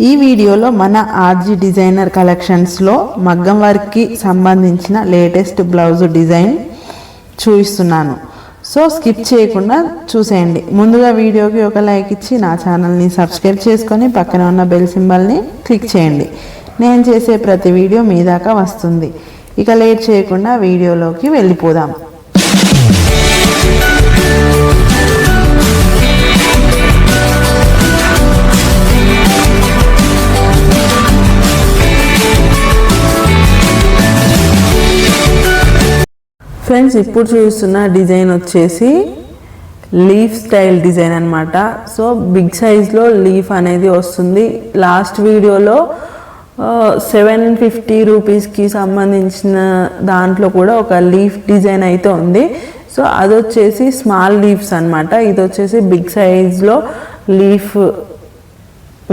ఈ వీడియోలో మన ఆర్జీ డిజైనర్ కలెక్షన్స్లో మగ్గం వర్క్కి సంబంధించిన లేటెస్ట్ బ్లౌజ్ డిజైన్ చూపిస్తున్నాను. సో స్కిప్ చేయకుండా చూసేయండి. ముందుగా వీడియోకి ఒక లైక్ ఇచ్చి నా ఛానల్ని సబ్స్క్రైబ్ చేసుకొని పక్కన ఉన్న బెల్ సింబల్ని క్లిక్ చేయండి. నేను చేసే ప్రతి వీడియో మీ దాకా వస్తుంది. ఇక లేట్ చేయకుండా వీడియోలోకి వెళ్ళిపోదాం. ఫ్రెండ్స్, ఇప్పుడు చూస్తున్న డిజైన్ వచ్చేసి లీఫ్ స్టైల్ డిజైన్ అనమాట. సో బిగ్ సైజ్లో లీఫ్ అనేది వస్తుంది. లాస్ట్ వీడియోలో 750 రూపీస్కి సంబంధించిన దాంట్లో కూడా ఒక లీఫ్ డిజైన్ అయితే ఉంది. సో అది వచ్చేసి స్మాల్ లీవ్స్ అనమాట. ఇది వచ్చేసి బిగ్ సైజ్లో లీఫ్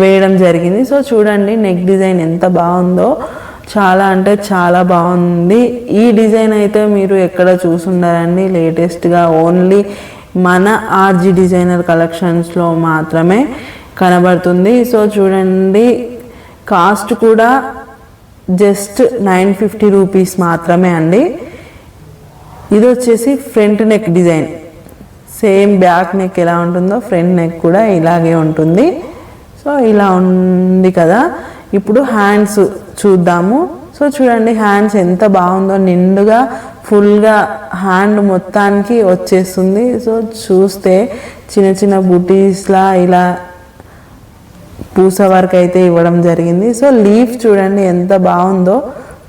వేయడం జరిగింది. సో చూడండి నెక్ డిజైన్ ఎంత బాగుందో, చాలా అంటే చాలా బాగుంది. ఈ డిజైన్ అయితే మీరు ఎక్కడ చూసుండారండి, లేటెస్ట్గా ఓన్లీ మన ఆర్జీ డిజైనర్ కలెక్షన్స్లో మాత్రమే కనబడుతుంది. సో చూడండి, కాస్ట్ కూడా జస్ట్ 950 రూపీస్ మాత్రమే అండి. ఇది వచ్చేసి front neck design. Same back neck ఎలా ఉంటుందో ఫ్రంట్ నెక్ కూడా ఇలాగే ఉంటుంది. సో ఇలా ఉంది కదా. ఇప్పుడు హ్యాండ్స్ చూద్దాము. సో చూడండి హ్యాండ్స్ ఎంత బాగుందో, నిండుగా ఫుల్గా హ్యాండ్ మొత్తానికి వచ్చేస్తుంది. సో చూస్తే చిన్న చిన్న బుటీస్లా ఇలా పూస వర్క్ అయితే ఇవ్వడం జరిగింది. సో లీఫ్ చూడండి ఎంత బాగుందో.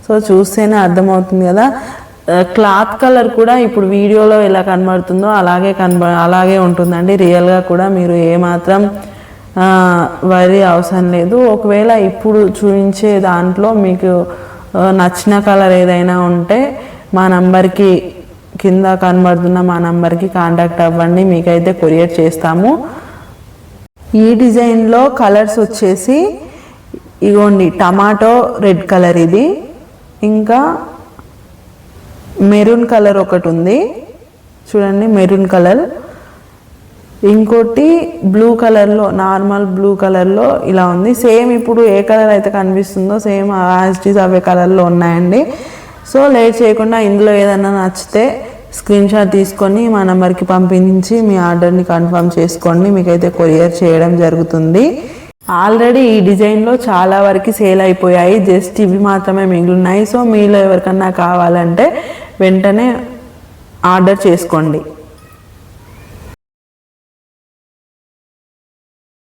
సో చూస్తేనే అర్థమవుతుంది కదా. క్లాత్ కలర్ కూడా ఇప్పుడు వీడియోలో ఎలా కనబడుతుందో అలాగే ఉంటుందండి. రియల్గా కూడా మీరు ఏమాత్రం వరి అవసరం లేదు. ఒకవేళ ఇప్పుడు చూపించే దాంట్లో మీకు నచ్చిన కలర్ ఏదైనా ఉంటే మా నంబర్కి, కింద కనబడుతున్న మా నంబర్కి కాంటాక్ట్ అవ్వండి, మీకైతే కొరియర్ చేస్తాము. ఈ డిజైన్లో కలర్స్ వచ్చేసి ఇగోండి, టమాటో రెడ్ కలర్ ఇది, ఇంకా మెరూన్ కలర్ ఒకటి ఉంది చూడండి, మెరూన్ కలర్. ఇంకోటి బ్లూ కలర్లో, నార్మల్ బ్లూ కలర్లో ఇలా ఉంది. సేమ్ ఇప్పుడు ఏ కలర్ అయితే కనిపిస్తుందో సేమ్ యాజ్ ఇట్ ఈజ్ అవే కలర్లో ఉన్నాయండి. సో లేట్ చేయకుండా ఇందులో ఏదైనా నచ్చితే స్క్రీన్ షాట్ తీసుకొని మా నెంబర్కి పంపించి మీ ఆర్డర్ని కన్ఫర్మ్ చేసుకోండి, మీకైతే కొరియర్ చేయడం జరుగుతుంది. ఆల్రెడీ ఈ డిజైన్లో చాలా వరకు సేల్ అయిపోయాయి, జస్ట్ ఇవి మాత్రమే మిగిలినాయి. సో మీలో ఎవరికన్నా కావాలంటే వెంటనే ఆర్డర్ చేసుకోండి.